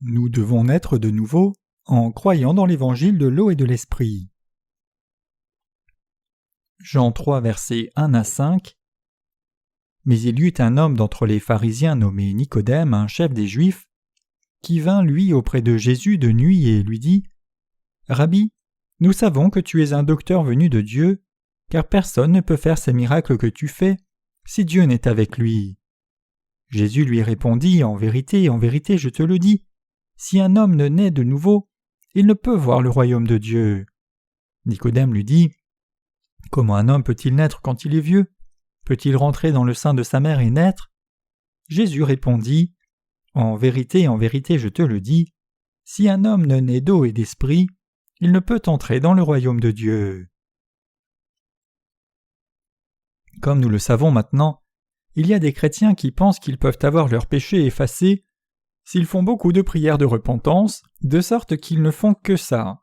Nous devons naître de nouveau en croyant dans l'évangile de l'eau et de l'esprit. Jean 3, versets 1 à 5. Mais il y eut un homme d'entre les pharisiens nommé Nicodème, un chef des Juifs, qui vint lui auprès de Jésus de nuit et lui dit : Rabbi, nous savons que tu es un docteur venu de Dieu, car personne ne peut faire ces miracles que tu fais, si Dieu n'est avec lui. Jésus lui répondit : En vérité, je te le dis, si un homme ne naît de nouveau, il ne peut voir le royaume de Dieu. Nicodème lui dit : Comment un homme peut-il naître quand il est vieux ? Peut-il rentrer dans le sein de sa mère et naître ? Jésus répondit : En vérité, je te le dis, si un homme ne naît d'eau et d'esprit, il ne peut entrer dans le royaume de Dieu. Comme nous le savons maintenant, il y a des chrétiens qui pensent qu'ils peuvent avoir leurs péchés effacés s'ils font beaucoup de prières de repentance, de sorte qu'ils ne font que ça.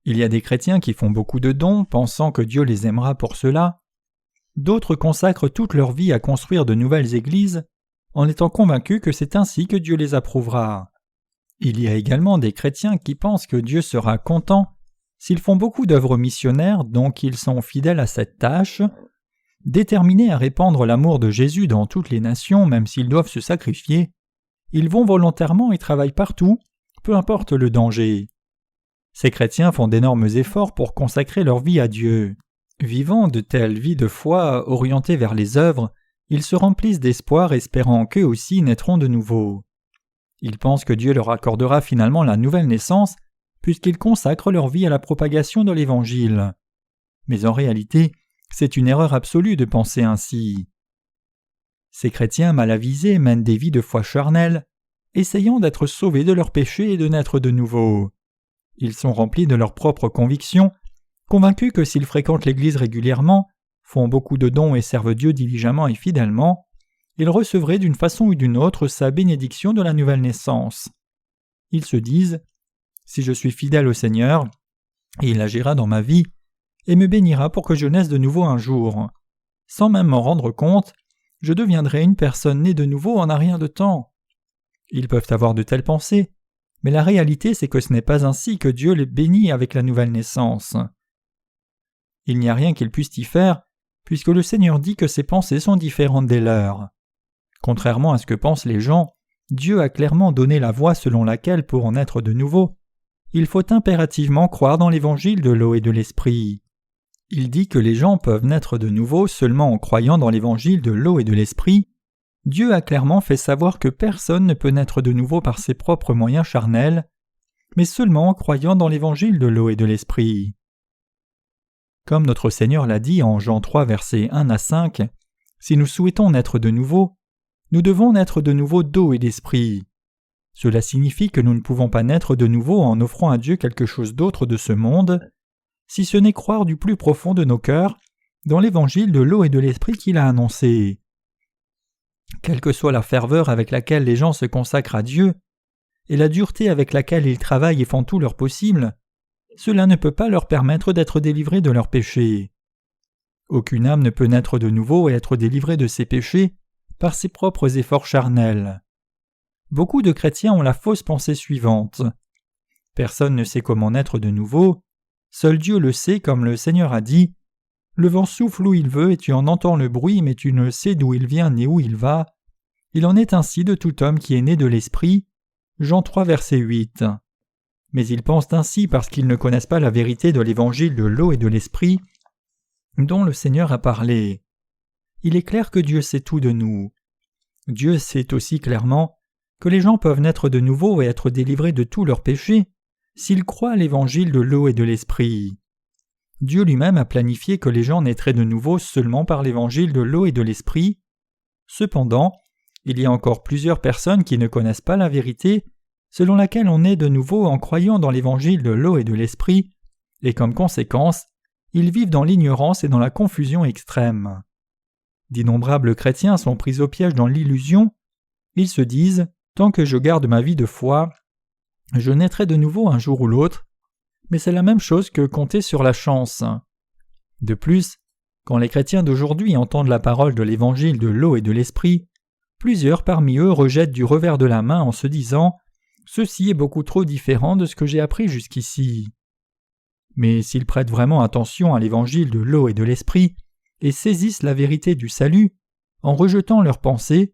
Il y a des chrétiens qui font beaucoup de dons, pensant que Dieu les aimera pour cela. D'autres consacrent toute leur vie à construire de nouvelles églises, en étant convaincus que c'est ainsi que Dieu les approuvera. Il y a également des chrétiens qui pensent que Dieu sera content s'ils font beaucoup d'œuvres missionnaires, donc ils sont fidèles à cette tâche, déterminés à répandre l'amour de Jésus dans toutes les nations, même s'ils doivent se sacrifier. Ils vont volontairement et travaillent partout, peu importe le danger. Ces chrétiens font d'énormes efforts pour consacrer leur vie à Dieu. Vivant de telles vies de foi orientées vers les œuvres, ils se remplissent d'espoir espérant qu'eux aussi naîtront de nouveau. Ils pensent que Dieu leur accordera finalement la nouvelle naissance puisqu'ils consacrent leur vie à la propagation de l'Évangile. Mais en réalité, c'est une erreur absolue de penser ainsi. Ces chrétiens mal avisés mènent des vies de foi charnelle, essayant d'être sauvés de leurs péchés et de naître de nouveau. Ils sont remplis de leurs propres convictions, convaincus que s'ils fréquentent l'Église régulièrement, font beaucoup de dons et servent Dieu diligemment et fidèlement, ils recevraient d'une façon ou d'une autre sa bénédiction de la nouvelle naissance. Ils se disent : Si je suis fidèle au Seigneur, il agira dans ma vie et me bénira pour que je naisse de nouveau un jour. Sans même m'en rendre compte, je deviendrai une personne née de nouveau en un rien de temps. Ils peuvent avoir de telles pensées, mais la réalité c'est que ce n'est pas ainsi que Dieu les bénit avec la nouvelle naissance. Il n'y a rien qu'ils puissent y faire, puisque le Seigneur dit que ses pensées sont différentes des leurs. Contrairement à ce que pensent les gens, Dieu a clairement donné la voie selon laquelle, pour en naître de nouveau, il faut impérativement croire dans l'évangile de l'eau et de l'esprit. Il dit que les gens peuvent naître de nouveau seulement en croyant dans l'évangile de l'eau et de l'esprit. Dieu a clairement fait savoir que personne ne peut naître de nouveau par ses propres moyens charnels, mais seulement en croyant dans l'évangile de l'eau et de l'esprit. Comme notre Seigneur l'a dit en Jean 3, versets 1 à 5, si nous souhaitons naître de nouveau, nous devons naître de nouveau d'eau et d'esprit. Cela signifie que nous ne pouvons pas naître de nouveau en offrant à Dieu quelque chose d'autre de ce monde, si ce n'est croire du plus profond de nos cœurs dans l'évangile de l'eau et de l'esprit qu'il a annoncé. Quelle que soit la ferveur avec laquelle les gens se consacrent à Dieu, et la dureté avec laquelle ils travaillent et font tout leur possible, cela ne peut pas leur permettre d'être délivrés de leurs péchés. Aucune âme ne peut naître de nouveau et être délivrée de ses péchés par ses propres efforts charnels. Beaucoup de chrétiens ont la fausse pensée suivante. Personne ne sait comment naître de nouveau. Seul Dieu le sait, comme le Seigneur a dit : Le vent souffle où il veut et tu en entends le bruit, mais tu ne sais d'où il vient ni où il va. Il en est ainsi de tout homme qui est né de l'Esprit. Jean 3, verset 8. Mais ils pensent ainsi parce qu'ils ne connaissent pas la vérité de l'évangile de l'eau et de l'Esprit dont le Seigneur a parlé. Il est clair que Dieu sait tout de nous. Dieu sait aussi clairement que les gens peuvent naître de nouveau et être délivrés de tous leurs péchés s'ils croient à l'évangile de l'eau et de l'esprit. Dieu lui-même a planifié que les gens naîtraient de nouveau seulement par l'évangile de l'eau et de l'esprit. Cependant, il y a encore plusieurs personnes qui ne connaissent pas la vérité selon laquelle on naît de nouveau en croyant dans l'évangile de l'eau et de l'esprit, et comme conséquence, ils vivent dans l'ignorance et dans la confusion extrême. D'innombrables chrétiens sont pris au piège dans l'illusion. Ils se disent : tant que je garde ma vie de foi, je naîtrai de nouveau un jour ou l'autre, mais c'est la même chose que compter sur la chance. De plus, quand les chrétiens d'aujourd'hui entendent la parole de l'évangile de l'eau et de l'esprit, plusieurs parmi eux rejettent du revers de la main en se disant : ceci est beaucoup trop différent de ce que j'ai appris jusqu'ici. Mais s'ils prêtent vraiment attention à l'évangile de l'eau et de l'esprit et saisissent la vérité du salut en rejetant leurs pensées,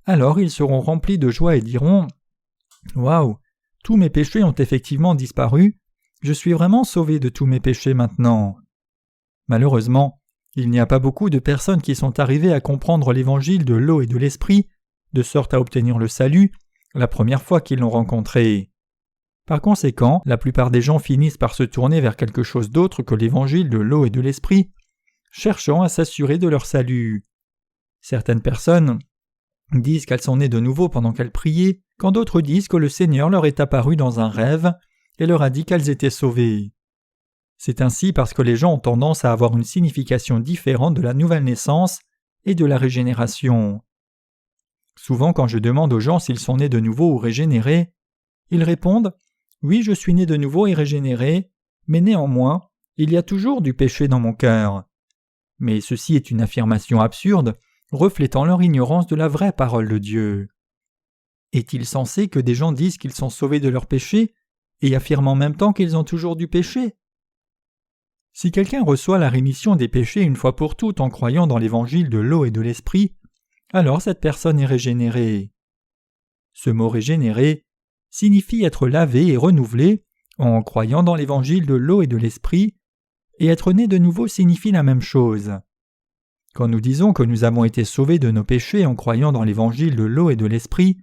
alors ils seront remplis de joie et diront « Waouh, tous mes péchés ont effectivement disparu, je suis vraiment sauvé de tous mes péchés maintenant. » Malheureusement, il n'y a pas beaucoup de personnes qui sont arrivées à comprendre l'évangile de l'eau et de l'esprit, de sorte à obtenir le salut, la première fois qu'ils l'ont rencontré. Par conséquent, la plupart des gens finissent par se tourner vers quelque chose d'autre que l'évangile de l'eau et de l'esprit, cherchant à s'assurer de leur salut. Certaines personnes disent qu'elles sont nées de nouveau pendant qu'elles priaient, quand d'autres disent que le Seigneur leur est apparu dans un rêve et leur a dit qu'elles étaient sauvées. C'est ainsi parce que les gens ont tendance à avoir une signification différente de la nouvelle naissance et de la régénération. Souvent, quand je demande aux gens s'ils sont nés de nouveau ou régénérés, ils répondent « Oui, je suis né de nouveau et régénéré, mais néanmoins, il y a toujours du péché dans mon cœur. » Mais ceci est une affirmation absurde, reflétant leur ignorance de la vraie parole de Dieu. Est-il censé que des gens disent qu'ils sont sauvés de leurs péchés et affirment en même temps qu'ils ont toujours du péché? Si quelqu'un reçoit la rémission des péchés une fois pour toutes en croyant dans l'évangile de l'eau et de l'esprit, alors cette personne est régénérée. Ce mot régénéré signifie être lavé et renouvelé en croyant dans l'évangile de l'eau et de l'esprit, et être né de nouveau signifie la même chose. Quand nous disons que nous avons été sauvés de nos péchés en croyant dans l'évangile de l'eau et de l'esprit,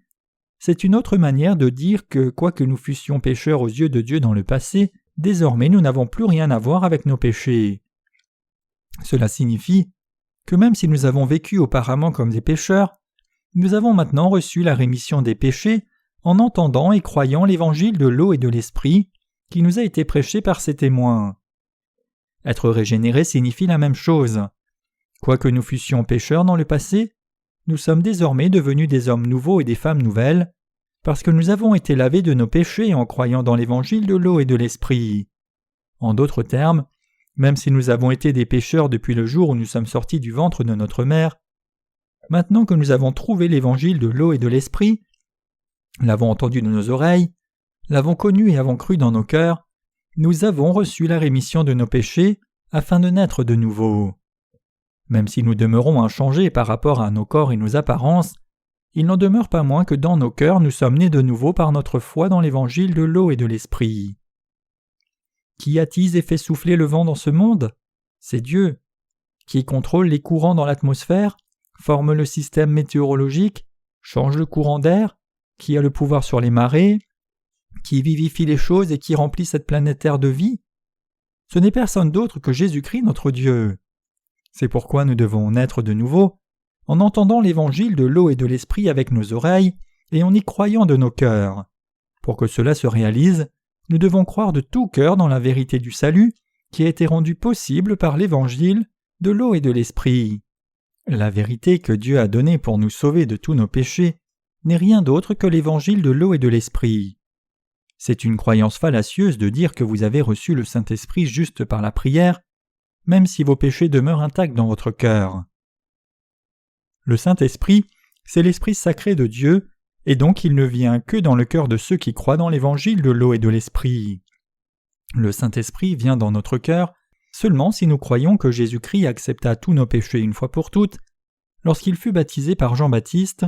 c'est une autre manière de dire que, quoique nous fussions pécheurs aux yeux de Dieu dans le passé, désormais nous n'avons plus rien à voir avec nos péchés. Cela signifie que même si nous avons vécu auparavant comme des pécheurs, nous avons maintenant reçu la rémission des péchés en entendant et croyant l'évangile de l'eau et de l'esprit qui nous a été prêché par ses témoins. Être régénéré signifie la même chose. Quoique nous fussions pécheurs dans le passé, nous sommes désormais devenus des hommes nouveaux et des femmes nouvelles, parce que nous avons été lavés de nos péchés en croyant dans l'évangile de l'eau et de l'esprit. En d'autres termes, même si nous avons été des pécheurs depuis le jour où nous sommes sortis du ventre de notre mère, maintenant que nous avons trouvé l'évangile de l'eau et de l'esprit, l'avons entendu de nos oreilles, l'avons connu et avons cru dans nos cœurs, nous avons reçu la rémission de nos péchés afin de naître de nouveau. Même si nous demeurons inchangés par rapport à nos corps et nos apparences, il n'en demeure pas moins que dans nos cœurs nous sommes nés de nouveau par notre foi dans l'évangile de l'eau et de l'esprit. Qui attise et fait souffler le vent dans ce monde? C'est Dieu. Qui contrôle les courants dans l'atmosphère, forme le système météorologique, change le courant d'air, qui a le pouvoir sur les marées, qui vivifie les choses et qui remplit cette planète Terre de vie? Ce n'est personne d'autre que Jésus-Christ notre Dieu. C'est pourquoi nous devons naître de nouveau, en entendant l'évangile de l'eau et de l'esprit avec nos oreilles et en y croyant de nos cœurs. Pour que cela se réalise, nous devons croire de tout cœur dans la vérité du salut qui a été rendue possible par l'évangile de l'eau et de l'esprit. La vérité que Dieu a donnée pour nous sauver de tous nos péchés n'est rien d'autre que l'évangile de l'eau et de l'esprit. C'est une croyance fallacieuse de dire que vous avez reçu le Saint-Esprit juste par la prière, même si vos péchés demeurent intacts dans votre cœur. Le Saint-Esprit, c'est l'Esprit sacré de Dieu, et donc il ne vient que dans le cœur de ceux qui croient dans l'évangile de l'eau et de l'Esprit. Le Saint-Esprit vient dans notre cœur seulement si nous croyons que Jésus-Christ accepta tous nos péchés une fois pour toutes, lorsqu'il fut baptisé par Jean-Baptiste,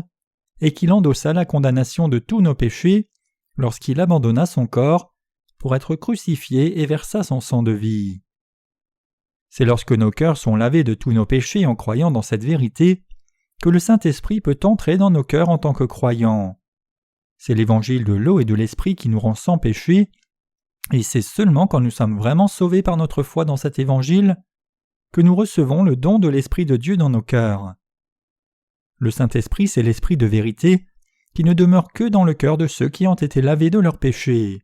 et qu'il endossa la condamnation de tous nos péchés, lorsqu'il abandonna son corps pour être crucifié et versa son sang de vie. C'est lorsque nos cœurs sont lavés de tous nos péchés en croyant dans cette vérité que le Saint-Esprit peut entrer dans nos cœurs en tant que croyants. C'est l'évangile de l'eau et de l'esprit qui nous rend sans péché, et c'est seulement quand nous sommes vraiment sauvés par notre foi dans cet évangile que nous recevons le don de l'Esprit de Dieu dans nos cœurs. Le Saint-Esprit, c'est l'Esprit de vérité qui ne demeure que dans le cœur de ceux qui ont été lavés de leurs péchés.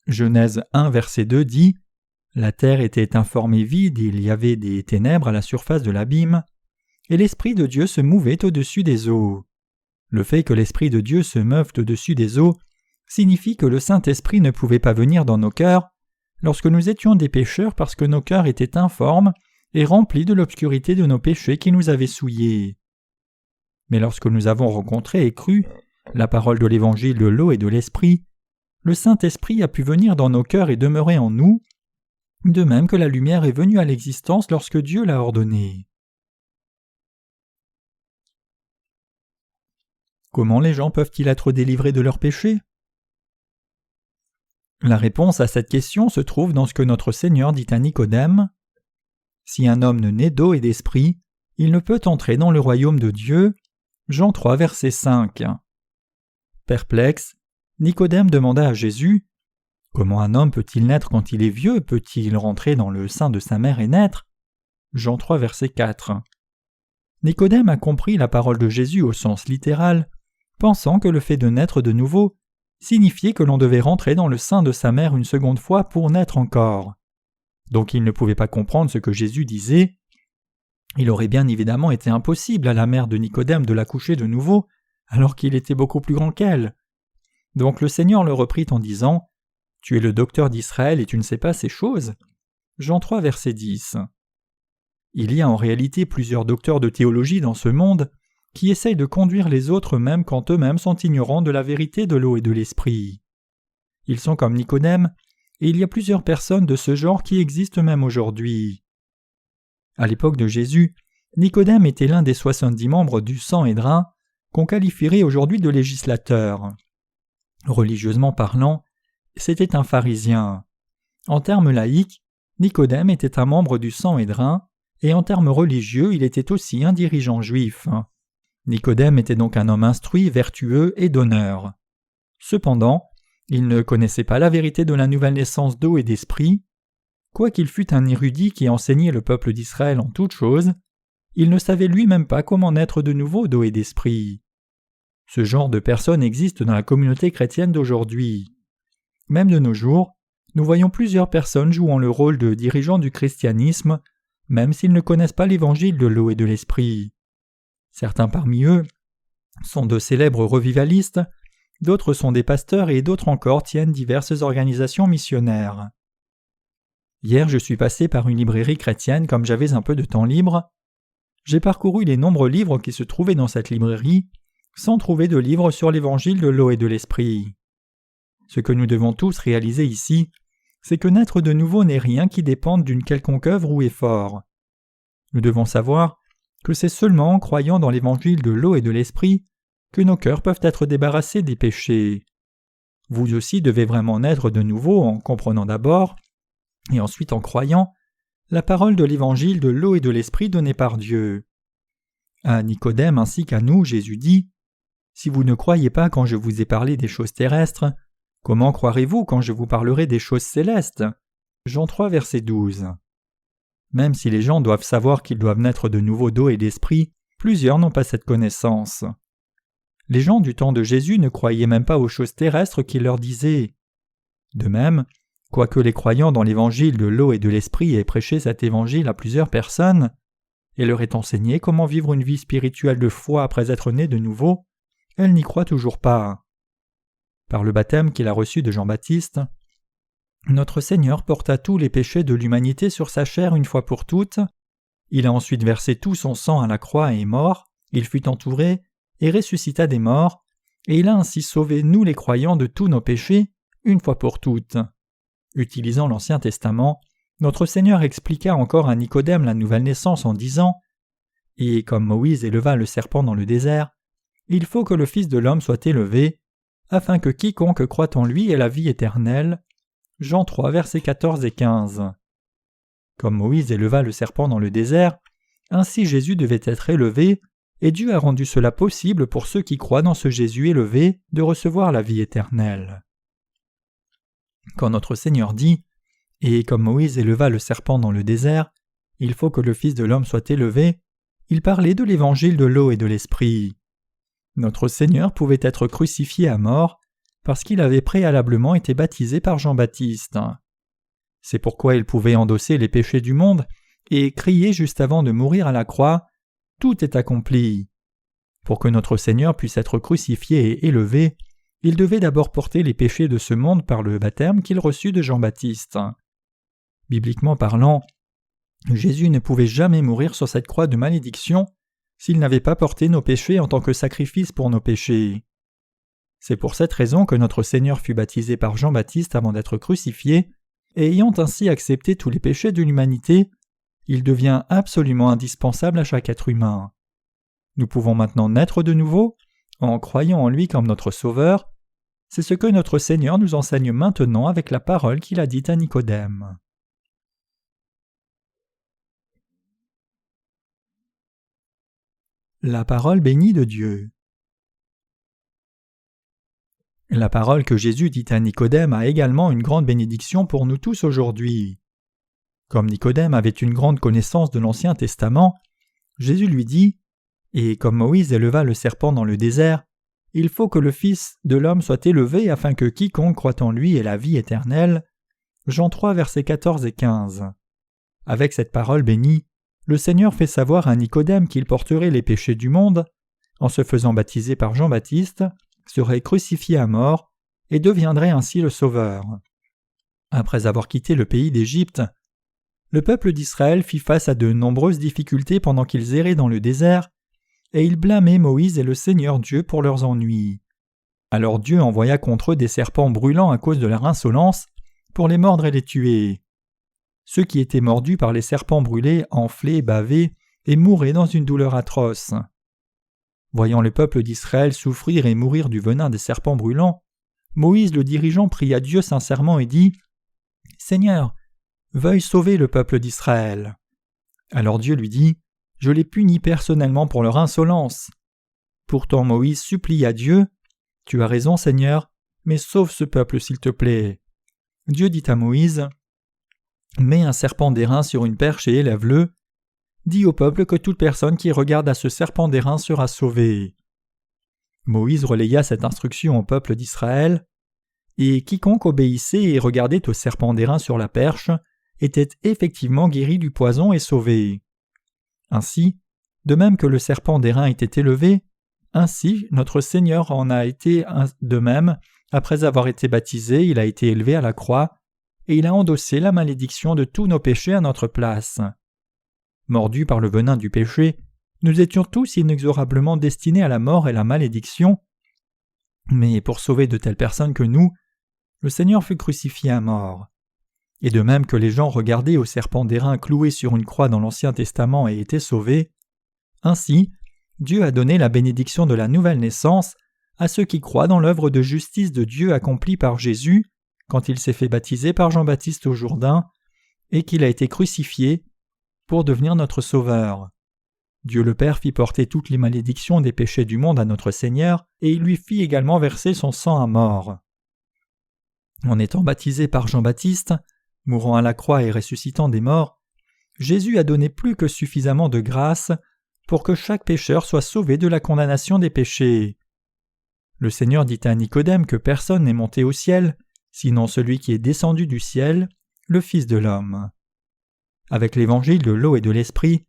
Genèse 1, verset 2 dit « La terre était informée vide, il y avait des ténèbres à la surface de l'abîme, et l'Esprit de Dieu se mouvait au-dessus des eaux. » Le fait que l'Esprit de Dieu se meuve au-dessus des eaux signifie que le Saint-Esprit ne pouvait pas venir dans nos cœurs lorsque nous étions des pécheurs parce que nos cœurs étaient informes et remplis de l'obscurité de nos péchés qui nous avaient souillés. Mais lorsque nous avons rencontré et cru la parole de l'évangile de l'eau et de l'esprit, le Saint-Esprit a pu venir dans nos cœurs et demeurer en nous, de même que la lumière est venue à l'existence lorsque Dieu l'a ordonnée. Comment les gens peuvent-ils être délivrés de leurs péchés ? La réponse à cette question se trouve dans ce que notre Seigneur dit à Nicodème. Si un homme ne naît d'eau et d'esprit, il ne peut entrer dans le royaume de Dieu. Jean 3, verset 5. Perplexe, Nicodème demanda à Jésus « Comment un homme peut-il naître quand il est vieux? Peut-il rentrer dans le sein de sa mère et naître ?» Jean 3, verset 4. Nicodème a compris la parole de Jésus au sens littéral, pensant que le fait de naître de nouveau signifiait que l'on devait rentrer dans le sein de sa mère une seconde fois pour naître encore. Donc il ne pouvait pas comprendre ce que Jésus disait. Il aurait bien évidemment été impossible à la mère de Nicodème de l'accoucher de nouveau, alors qu'il était beaucoup plus grand qu'elle. Donc le Seigneur le reprit en disant « Tu es le docteur d'Israël et tu ne sais pas ces choses ?» Jean 3, verset 10. Il y a en réalité plusieurs docteurs de théologie dans ce monde qui essayent de conduire les autres même quand eux-mêmes sont ignorants de la vérité de l'eau et de l'esprit. Ils sont comme Nicodème, et il y a plusieurs personnes de ce genre qui existent même aujourd'hui. À l'époque de Jésus, Nicodème était l'un des 70 membres du Sanhédrin qu'on qualifierait aujourd'hui de législateur. Religieusement parlant, c'était un pharisien. En termes laïques, Nicodème était un membre du Sanhédrin, et en termes religieux, il était aussi un dirigeant juif. Nicodème était donc un homme instruit, vertueux et d'honneur. Cependant, il ne connaissait pas la vérité de la nouvelle naissance d'eau et d'esprit. Quoiqu'il fût un érudit qui enseignait le peuple d'Israël en toutes choses, il ne savait lui-même pas comment naître de nouveau d'eau et d'esprit. Ce genre de personnes existe dans la communauté chrétienne d'aujourd'hui. Même de nos jours, nous voyons plusieurs personnes jouant le rôle de dirigeants du christianisme, même s'ils ne connaissent pas l'évangile de l'eau et de l'esprit. Certains parmi eux sont de célèbres revivalistes, d'autres sont des pasteurs et d'autres encore tiennent diverses organisations missionnaires. Hier, je suis passé par une librairie chrétienne comme j'avais un peu de temps libre. J'ai parcouru les nombreux livres qui se trouvaient dans cette librairie, sans trouver de livre sur l'évangile de l'eau et de l'esprit. Ce que nous devons tous réaliser ici, c'est que naître de nouveau n'est rien qui dépende d'une quelconque œuvre ou effort. Nous devons savoir que c'est seulement en croyant dans l'évangile de l'eau et de l'esprit que nos cœurs peuvent être débarrassés des péchés. Vous aussi devez vraiment naître de nouveau en comprenant d'abord, et ensuite en croyant, la parole de l'évangile de l'eau et de l'esprit donnée par Dieu. À Nicodème ainsi qu'à nous, Jésus dit « Si vous ne croyez pas quand je vous ai parlé des choses terrestres, comment croirez-vous quand je vous parlerai des choses célestes ?» Jean 3, verset 12. Même si les gens doivent savoir qu'ils doivent naître de nouveau d'eau et d'esprit, plusieurs n'ont pas cette connaissance. Les gens du temps de Jésus ne croyaient même pas aux choses terrestres qu'il leur disait. De même, quoique les croyants dans l'évangile de l'eau et de l'esprit aient prêché cet évangile à plusieurs personnes, et leur aient enseigné comment vivre une vie spirituelle de foi après être nés de nouveau, elles n'y croient toujours pas. Par le baptême qu'il a reçu de Jean-Baptiste, notre Seigneur porta tous les péchés de l'humanité sur sa chair une fois pour toutes. Il a ensuite versé tout son sang à la croix et est mort, il fut entouré et ressuscita des morts, et il a ainsi sauvé nous les croyants de tous nos péchés une fois pour toutes. Utilisant l'Ancien Testament, notre Seigneur expliqua encore à Nicodème la nouvelle naissance en disant « Et comme Moïse éleva le serpent dans le désert, il faut que le Fils de l'homme soit élevé, afin que quiconque croit en lui ait la vie éternelle. » Jean 3, versets 14 et 15. Comme Moïse éleva le serpent dans le désert, ainsi Jésus devait être élevé, et Dieu a rendu cela possible pour ceux qui croient dans ce Jésus élevé de recevoir la vie éternelle. Quand notre Seigneur dit « Et comme Moïse éleva le serpent dans le désert, il faut que le Fils de l'homme soit élevé », il parlait de l'évangile de l'eau et de l'esprit. Notre Seigneur pouvait être crucifié à mort parce qu'il avait préalablement été baptisé par Jean-Baptiste. C'est pourquoi il pouvait endosser les péchés du monde et crier juste avant de mourir à la croix « Tout est accompli ». Pour que notre Seigneur puisse être crucifié et élevé, il devait d'abord porter les péchés de ce monde par le baptême qu'il reçut de Jean-Baptiste. Bibliquement parlant, Jésus ne pouvait jamais mourir sur cette croix de malédiction s'il n'avait pas porté nos péchés en tant que sacrifice pour nos péchés. C'est pour cette raison que notre Seigneur fut baptisé par Jean-Baptiste avant d'être crucifié, et ayant ainsi accepté tous les péchés de l'humanité, il devient absolument indispensable à chaque être humain. Nous pouvons maintenant naître de nouveau en croyant en lui comme notre Sauveur. C'est ce que notre Seigneur nous enseigne maintenant avec la parole qu'il a dite à Nicodème. La parole bénie de Dieu. La parole que Jésus dit à Nicodème a également une grande bénédiction pour nous tous aujourd'hui. Comme Nicodème avait une grande connaissance de l'Ancien Testament, Jésus lui dit « Et comme Moïse éleva le serpent dans le désert, il faut que le Fils de l'homme soit élevé afin que quiconque croit en lui ait la vie éternelle. » Jean 3, versets 14 et 15. Avec cette parole bénie, le Seigneur fait savoir à Nicodème qu'il porterait les péchés du monde, en se faisant baptiser par Jean-Baptiste, serait crucifié à mort et deviendrait ainsi le Sauveur. Après avoir quitté le pays d'Égypte, le peuple d'Israël fit face à de nombreuses difficultés pendant qu'ils erraient dans le désert, et ils blâmaient Moïse et le Seigneur Dieu pour leurs ennuis. Alors Dieu envoya contre eux des serpents brûlants à cause de leur insolence, pour les mordre et les tuer. Ceux qui étaient mordus par les serpents brûlés enflaient, bavaient et mouraient dans une douleur atroce. Voyant le peuple d'Israël souffrir et mourir du venin des serpents brûlants, Moïse le dirigeant pria Dieu sincèrement et dit « Seigneur, veuille sauver le peuple d'Israël. » Alors Dieu lui dit « Je les punis personnellement pour leur insolence. » Pourtant Moïse supplia Dieu « Tu as raison, Seigneur, mais sauve ce peuple s'il te plaît. » Dieu dit à Moïse « Mets un serpent d'airain sur une perche et élève-le. Dis au peuple que toute personne qui regarde à ce serpent d'airain sera sauvée. » Moïse relaya cette instruction au peuple d'Israël, et quiconque obéissait et regardait au serpent d'airain sur la perche était effectivement guéri du poison et sauvé. Ainsi, de même que le serpent d'airain était élevé, ainsi notre Seigneur en a été de même. Après avoir été baptisé, il a été élevé à la croix, et il a endossé la malédiction de tous nos péchés à notre place. Mordus par le venin du péché, nous étions tous inexorablement destinés à la mort et la malédiction, mais pour sauver de telles personnes que nous, le Seigneur fut crucifié à mort. Et de même que les gens regardaient au serpent d'airain cloué sur une croix dans l'Ancien Testament et étaient sauvés, ainsi Dieu a donné la bénédiction de la nouvelle naissance à ceux qui croient dans l'œuvre de justice de Dieu accomplie par Jésus quand il s'est fait baptiser par Jean-Baptiste au Jourdain et qu'il a été crucifié pour devenir notre Sauveur. Dieu le Père fit porter toutes les malédictions des péchés du monde à notre Seigneur et il lui fit également verser son sang à mort. En étant baptisé par Jean-Baptiste, mourant à la croix et ressuscitant des morts, Jésus a donné plus que suffisamment de grâce pour que chaque pécheur soit sauvé de la condamnation des péchés. Le Seigneur dit à Nicodème que personne n'est monté au ciel, sinon celui qui est descendu du ciel, le Fils de l'homme. Avec l'évangile de l'eau et de l'esprit,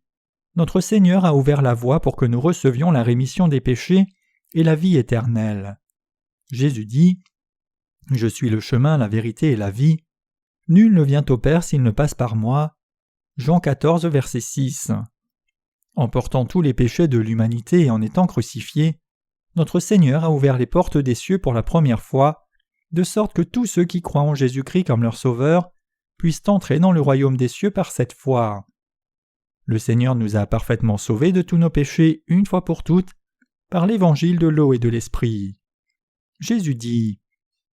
notre Seigneur a ouvert la voie pour que nous recevions la rémission des péchés et la vie éternelle. Jésus dit « Je suis le chemin, la vérité et la vie. Nul ne vient au Père s'il ne passe par moi. » Jean 14, verset 6. En portant tous les péchés de l'humanité et en étant crucifié, notre Seigneur a ouvert les portes des cieux pour la première fois, de sorte que tous ceux qui croient en Jésus-Christ comme leur Sauveur puissent entrer dans le royaume des cieux par cette foi. Le Seigneur nous a parfaitement sauvés de tous nos péchés une fois pour toutes par l'évangile de l'eau et de l'esprit. Jésus dit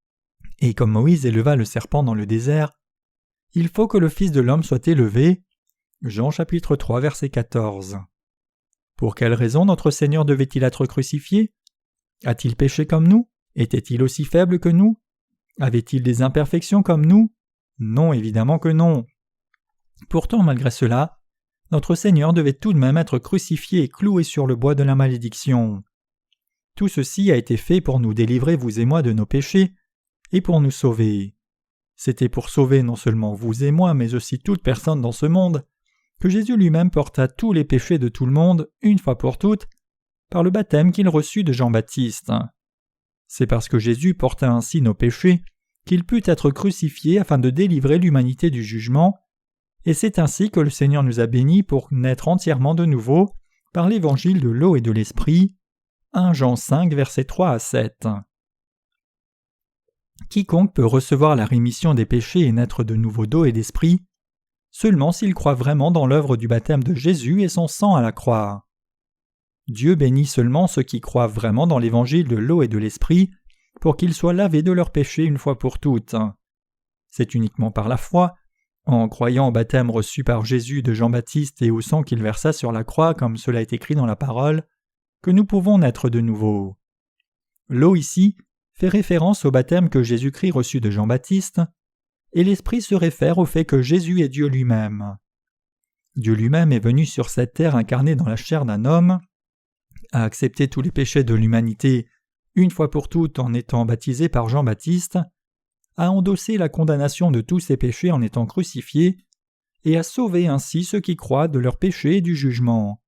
« Et comme Moïse éleva le serpent dans le désert, il faut que le Fils de l'homme soit élevé. » Jean chapitre 3 verset 14. Pour quelle raison notre Seigneur devait-il être crucifié? A-t-il péché comme nous? Était-il aussi faible que nous? Avait-il des imperfections comme nous? Non, évidemment que non. Pourtant, malgré cela, notre Seigneur devait tout de même être crucifié et cloué sur le bois de la malédiction. Tout ceci a été fait pour nous délivrer, vous et moi, de nos péchés, et pour nous sauver. C'était pour sauver non seulement vous et moi, mais aussi toute personne dans ce monde, que Jésus lui-même porta tous les péchés de tout le monde, une fois pour toutes, par le baptême qu'il reçut de Jean-Baptiste. C'est parce que Jésus porta ainsi nos péchés qu'il put être crucifié afin de délivrer l'humanité du jugement, et c'est ainsi que le Seigneur nous a bénis pour naître entièrement de nouveau par l'évangile de l'eau et de l'esprit. 1 Jean 5, versets 3 à 7. Quiconque peut recevoir la rémission des péchés et naître de nouveau d'eau et d'esprit, seulement s'il croit vraiment dans l'œuvre du baptême de Jésus et son sang à la croix. Dieu bénit seulement ceux qui croient vraiment dans l'évangile de l'eau et de l'esprit, pour qu'ils soient lavés de leurs péchés une fois pour toutes. C'est uniquement par la foi, en croyant au baptême reçu par Jésus de Jean-Baptiste et au sang qu'il versa sur la croix comme cela est écrit dans la parole, que nous pouvons naître de nouveau. L'eau ici fait référence au baptême que Jésus-Christ reçut de Jean-Baptiste, et l'Esprit se réfère au fait que Jésus est Dieu lui-même. Dieu lui-même est venu sur cette terre incarné dans la chair d'un homme, a accepté tous les péchés de l'humanité une fois pour toutes en étant baptisé par Jean-Baptiste, a endossé la condamnation de tous ses péchés en étant crucifié, et a sauvé ainsi ceux qui croient de leurs péchés et du jugement.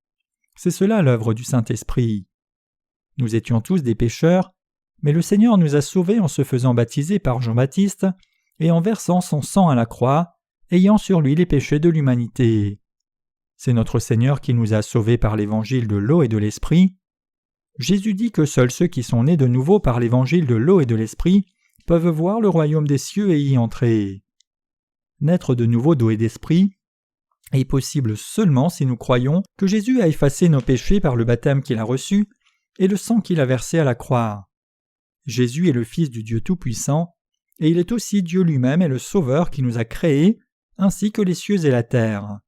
C'est cela l'œuvre du Saint-Esprit. Nous étions tous des pécheurs, mais le Seigneur nous a sauvés en se faisant baptiser par Jean-Baptiste et en versant son sang à la croix, ayant sur lui les péchés de l'humanité. C'est notre Seigneur qui nous a sauvés par l'évangile de l'eau et de l'esprit. Jésus dit que seuls ceux qui sont nés de nouveau par l'évangile de l'eau et de l'esprit peuvent voir le royaume des cieux et y entrer. Naître de nouveau d'eau et d'esprit est possible seulement si nous croyons que Jésus a effacé nos péchés par le baptême qu'il a reçu et le sang qu'il a versé à la croix. Jésus est le Fils du Dieu Tout-Puissant, et il est aussi Dieu lui-même et le Sauveur qui nous a créés, ainsi que les cieux et la terre.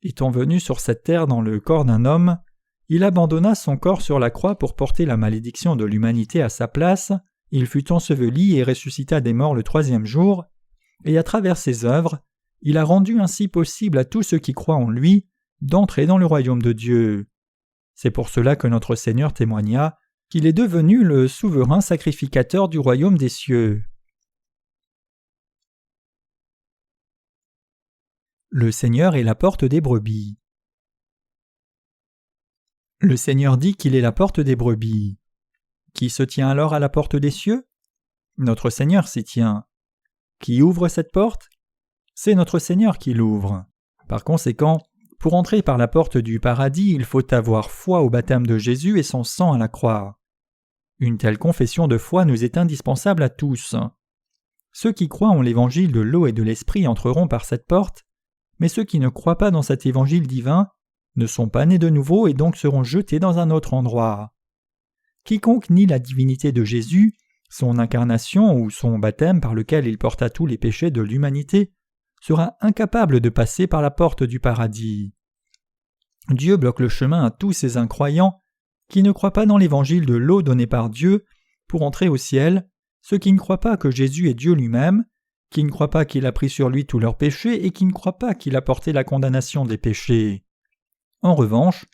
Étant venu sur cette terre dans le corps d'un homme, il abandonna son corps sur la croix pour porter la malédiction de l'humanité à sa place, il fut enseveli et ressuscita des morts le 3e jour, et à travers ses œuvres, il a rendu ainsi possible à tous ceux qui croient en lui d'entrer dans le royaume de Dieu. C'est pour cela que notre Seigneur témoigna qu'il est devenu le souverain sacrificateur du royaume des cieux. Le Seigneur est la porte des brebis. Le Seigneur dit qu'il est la porte des brebis. Qui se tient alors à la porte des cieux? Notre Seigneur s'y tient. Qui ouvre cette porte? C'est notre Seigneur qui l'ouvre. Par conséquent, pour entrer par la porte du paradis, il faut avoir foi au baptême de Jésus et son sang à la croix. Une telle confession de foi nous est indispensable à tous. Ceux qui croient en l'évangile de l'eau et de l'esprit entreront par cette porte, mais ceux qui ne croient pas dans cet évangile divin ne sont pas nés de nouveau et donc seront jetés dans un autre endroit. Quiconque nie la divinité de Jésus, son incarnation ou son baptême par lequel il porta tous les péchés de l'humanité, sera incapable de passer par la porte du paradis. Dieu bloque le chemin à tous ces incroyants qui ne croient pas dans l'évangile de l'eau donné par Dieu pour entrer au ciel, ceux qui ne croient pas que Jésus est Dieu lui-même, qui ne croient pas qu'il a pris sur lui tous leurs péchés et qui ne croient pas qu'il a porté la condamnation des péchés. En revanche,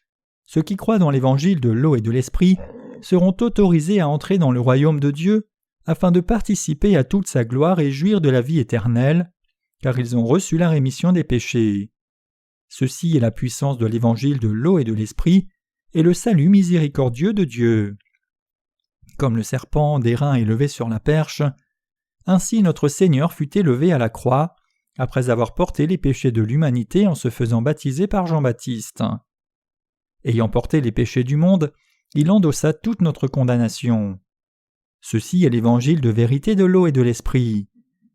ceux qui croient dans l'évangile de l'eau et de l'esprit seront autorisés à entrer dans le royaume de Dieu afin de participer à toute sa gloire et jouir de la vie éternelle, car ils ont reçu la rémission des péchés. Ceci est la puissance de l'évangile de l'eau et de l'esprit et le salut miséricordieux de Dieu. Comme le serpent d'airain est levé sur la perche, ainsi notre Seigneur fut élevé à la croix, après avoir porté les péchés de l'humanité en se faisant baptiser par Jean-Baptiste. Ayant porté les péchés du monde, il endossa toute notre condamnation. Ceci est l'évangile de vérité de l'eau et de l'esprit.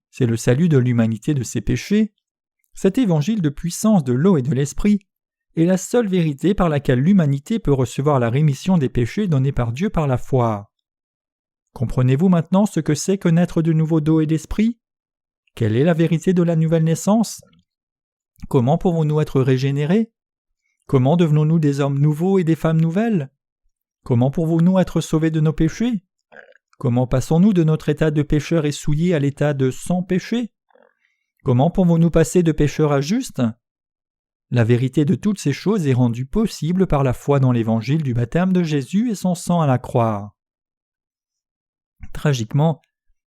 C'est le salut de l'humanité de ses péchés. Cet évangile de puissance de l'eau et de l'esprit est la seule vérité par laquelle l'humanité peut recevoir la rémission des péchés donnés par Dieu par la foi. Comprenez-vous maintenant ce que c'est que naître de nouveau d'eau et d'esprit? Quelle est la vérité de la nouvelle naissance? Comment pouvons-nous être régénérés? Comment devenons-nous des hommes nouveaux et des femmes nouvelles? Comment pouvons-nous être sauvés de nos péchés? Comment passons-nous de notre état de pécheur et souillé à l'état de sans péché? Comment pouvons-nous passer de pécheur à juste? La vérité de toutes ces choses est rendue possible par la foi dans l'évangile du baptême de Jésus et son sang à la croix. Tragiquement,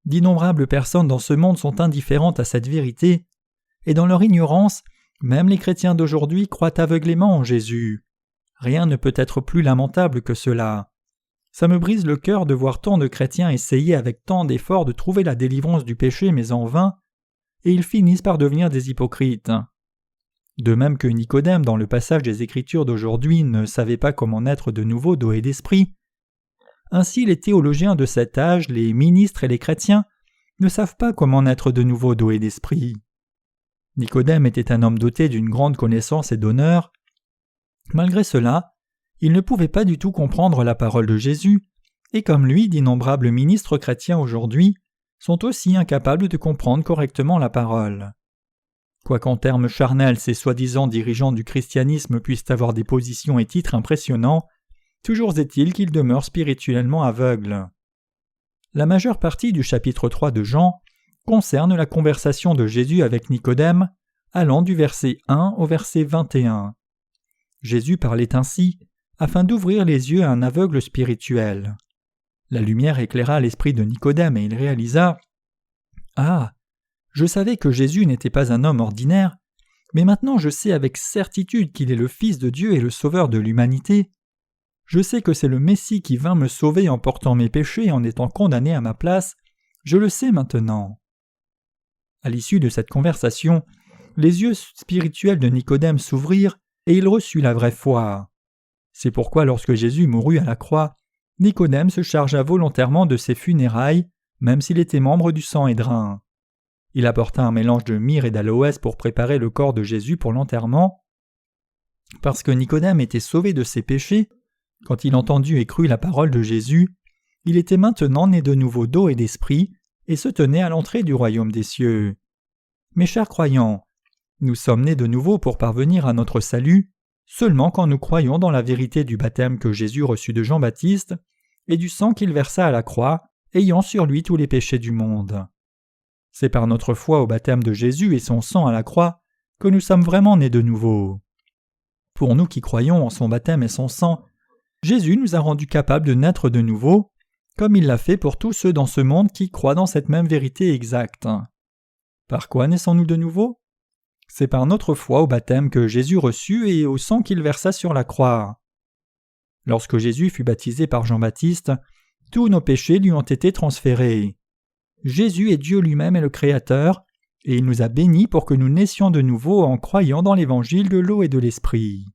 d'innombrables personnes dans ce monde sont indifférentes à cette vérité, et dans leur ignorance, même les chrétiens d'aujourd'hui croient aveuglément en Jésus. Rien ne peut être plus lamentable que cela. Ça me brise le cœur de voir tant de chrétiens essayer avec tant d'efforts de trouver la délivrance du péché mais en vain, et ils finissent par devenir des hypocrites. De même que Nicodème dans le passage des Écritures d'aujourd'hui ne savait pas comment naître de nouveau d'eau et d'esprit, ainsi les théologiens de cet âge, les ministres et les chrétiens, ne savent pas comment naître de nouveau d'eau et d'esprit. Nicodème était un homme doté d'une grande connaissance et d'honneur. Malgré cela, il ne pouvait pas du tout comprendre la parole de Jésus, et comme lui, d'innombrables ministres chrétiens aujourd'hui sont aussi incapables de comprendre correctement la parole. Quoiqu'en termes charnels ces soi-disant dirigeants du christianisme puissent avoir des positions et titres impressionnants, toujours est-il qu'ils demeurent spirituellement aveugles. La majeure partie du chapitre 3 de Jean concerne la conversation de Jésus avec Nicodème, allant du verset 1 au verset 21. Jésus parlait ainsi afin d'ouvrir les yeux à un aveugle spirituel. La lumière éclaira l'esprit de Nicodème et il réalisa « Ah, je savais que Jésus n'était pas un homme ordinaire, mais maintenant je sais avec certitude qu'il est le Fils de Dieu et le Sauveur de l'humanité. Je sais que c'est le Messie qui vint me sauver en portant mes péchés et en étant condamné à ma place. Je le sais maintenant. » À l'issue de cette conversation, les yeux spirituels de Nicodème s'ouvrirent et il reçut la vraie foi. C'est pourquoi lorsque Jésus mourut à la croix, Nicodème se chargea volontairement de ses funérailles, même s'il était membre du Sanhédrin. Il apporta un mélange de myrrhe et d'aloès pour préparer le corps de Jésus pour l'enterrement. Parce que Nicodème était sauvé de ses péchés, quand il entendit et crut la parole de Jésus, il était maintenant né de nouveau d'eau et d'esprit et se tenait à l'entrée du royaume des cieux. Mes chers croyants, nous sommes nés de nouveau pour parvenir à notre salut seulement quand nous croyons dans la vérité du baptême que Jésus reçut de Jean-Baptiste et du sang qu'il versa à la croix, ayant sur lui tous les péchés du monde. C'est par notre foi au baptême de Jésus et son sang à la croix que nous sommes vraiment nés de nouveau. Pour nous qui croyons en son baptême et son sang, Jésus nous a rendus capables de naître de nouveau, comme il l'a fait pour tous ceux dans ce monde qui croient dans cette même vérité exacte. Par quoi naissons-nous de nouveau ? C'est par notre foi au baptême que Jésus reçut et au sang qu'il versa sur la croix. Lorsque Jésus fut baptisé par Jean-Baptiste, tous nos péchés lui ont été transférés. Jésus est Dieu lui-même et le Créateur, et il nous a bénis pour que nous naissions de nouveau en croyant dans l'évangile de l'eau et de l'esprit.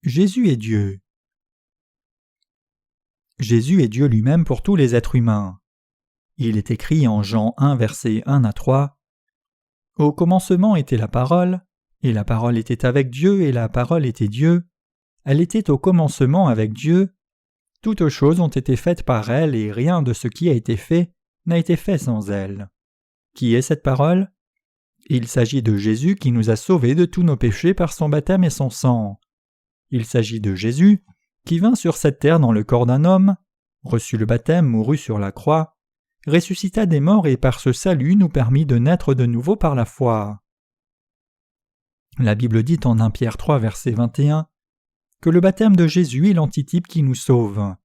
Jésus est Dieu. Jésus est Dieu lui-même pour tous les êtres humains. Il est écrit en Jean 1, versets 1 à 3. « Au commencement était la parole, et la parole était avec Dieu, et la parole était Dieu. Elle était au commencement avec Dieu. Toutes choses ont été faites par elle, et rien de ce qui a été fait n'a été fait sans elle. Qui est cette parole ? Il s'agit de Jésus qui nous a sauvés de tous nos péchés par son baptême et son sang. Il s'agit de Jésus qui vint sur cette terre dans le corps d'un homme, reçut le baptême, mourut sur la croix, ressuscita des morts et par ce salut nous permit de naître de nouveau par la foi. La Bible dit en 1 Pierre 3, verset 21, que le baptême de Jésus est l'antitype qui nous sauve.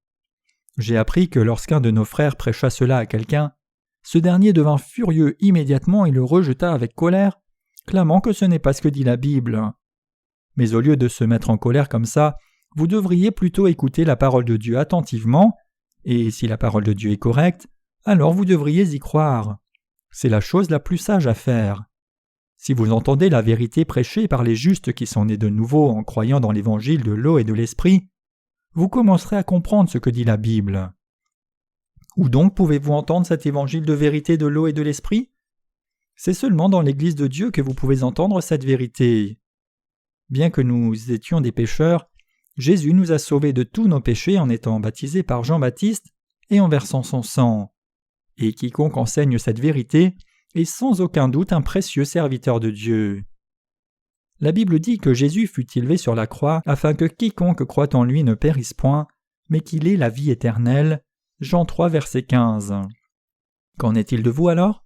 J'ai appris que lorsqu'un de nos frères prêcha cela à quelqu'un, ce dernier devint furieux immédiatement et le rejeta avec colère, clamant que ce n'est pas ce que dit la Bible. Mais au lieu de se mettre en colère comme ça, vous devriez plutôt écouter la parole de Dieu attentivement, et si la parole de Dieu est correcte, alors vous devriez y croire. C'est la chose la plus sage à faire. Si vous entendez la vérité prêchée par les justes qui sont nés de nouveau en croyant dans l'évangile de l'eau et de l'esprit, vous commencerez à comprendre ce que dit la Bible. Où donc pouvez-vous entendre cet évangile de vérité de l'eau et de l'esprit ? C'est seulement dans l'Église de Dieu que vous pouvez entendre cette vérité. Bien que nous étions des pécheurs, Jésus nous a sauvés de tous nos péchés en étant baptisé par Jean-Baptiste et en versant son sang. Et quiconque enseigne cette vérité est sans aucun doute un précieux serviteur de Dieu. La Bible dit que Jésus fut élevé sur la croix afin que quiconque croit en lui ne périsse point, mais qu'il ait la vie éternelle. Jean 3, verset 15. Qu'en est-il de vous alors ?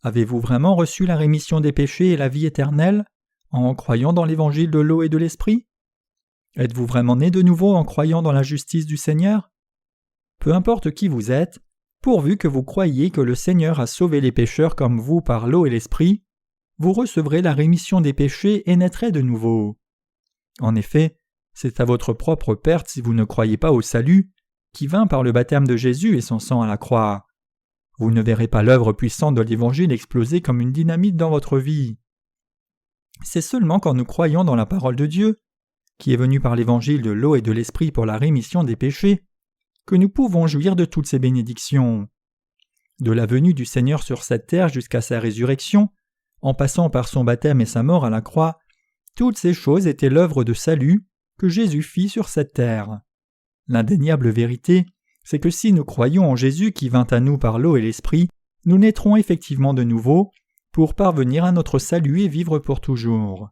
Avez-vous vraiment reçu la rémission des péchés et la vie éternelle en croyant dans l'évangile de l'eau et de l'esprit ? Êtes-vous vraiment né de nouveau en croyant dans la justice du Seigneur ? Peu importe qui vous êtes, pourvu que vous croyiez que le Seigneur a sauvé les pécheurs comme vous par l'eau et l'esprit, vous recevrez la rémission des péchés et naîtrez de nouveau. En effet, c'est à votre propre perte si vous ne croyez pas au salut, qui vint par le baptême de Jésus et son sang à la croix. Vous ne verrez pas l'œuvre puissante de l'Évangile exploser comme une dynamite dans votre vie. C'est seulement quand nous croyons dans la parole de Dieu, qui est venue par l'Évangile de l'eau et de l'esprit pour la rémission des péchés, que nous pouvons jouir de toutes ces bénédictions. de la venue du Seigneur sur cette terre jusqu'à sa résurrection, en passant par son baptême et sa mort à la croix, toutes ces choses étaient l'œuvre de salut que Jésus fit sur cette terre. L'indéniable vérité, c'est que si nous croyons en Jésus qui vint à nous par l'eau et l'Esprit, nous naîtrons effectivement de nouveau pour parvenir à notre salut et vivre pour toujours.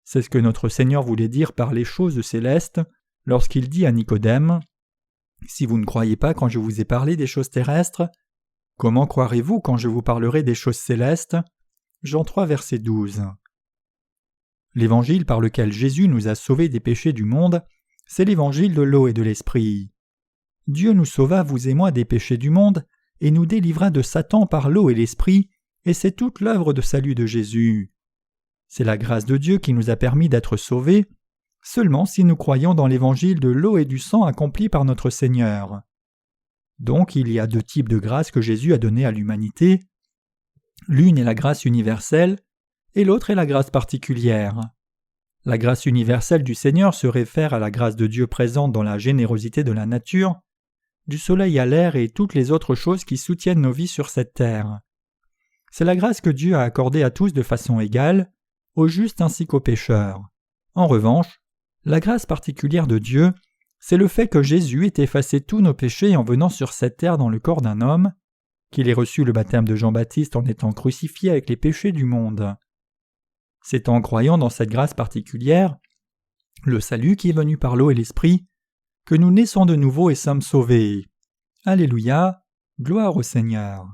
C'est ce que notre Seigneur voulait dire par les choses célestes lorsqu'il dit à Nicodème « Si vous ne croyez pas quand je vous ai parlé des choses terrestres, comment croirez-vous quand je vous parlerai des choses célestes » Jean 3, verset 12. L'évangile par lequel Jésus nous a sauvés des péchés du monde, c'est l'évangile de l'eau et de l'Esprit. Dieu nous sauva, vous et moi, des péchés du monde, et nous délivra de Satan par l'eau et l'Esprit, et c'est toute l'œuvre de salut de Jésus. C'est la grâce de Dieu qui nous a permis d'être sauvés, seulement si nous croyons dans l'évangile de l'eau et du sang accompli par notre Seigneur. Donc il y a 2 types de grâce que Jésus a données à l'humanité. L'une est la grâce universelle, et l'autre est la grâce particulière. La grâce universelle du Seigneur se réfère à la grâce de Dieu présente dans la générosité de la nature, du soleil à l'air et toutes les autres choses qui soutiennent nos vies sur cette terre. C'est la grâce que Dieu a accordée à tous de façon égale, aux justes ainsi qu'aux pécheurs. En revanche, la grâce particulière de Dieu, c'est le fait que Jésus ait effacé tous nos péchés en venant sur cette terre dans le corps d'un homme, qu'il ait reçu le baptême de Jean-Baptiste en étant crucifié avec les péchés du monde. C'est en croyant dans cette grâce particulière, le salut qui est venu par l'eau et l'Esprit, que nous naissons de nouveau et sommes sauvés. Alléluia, gloire au Seigneur.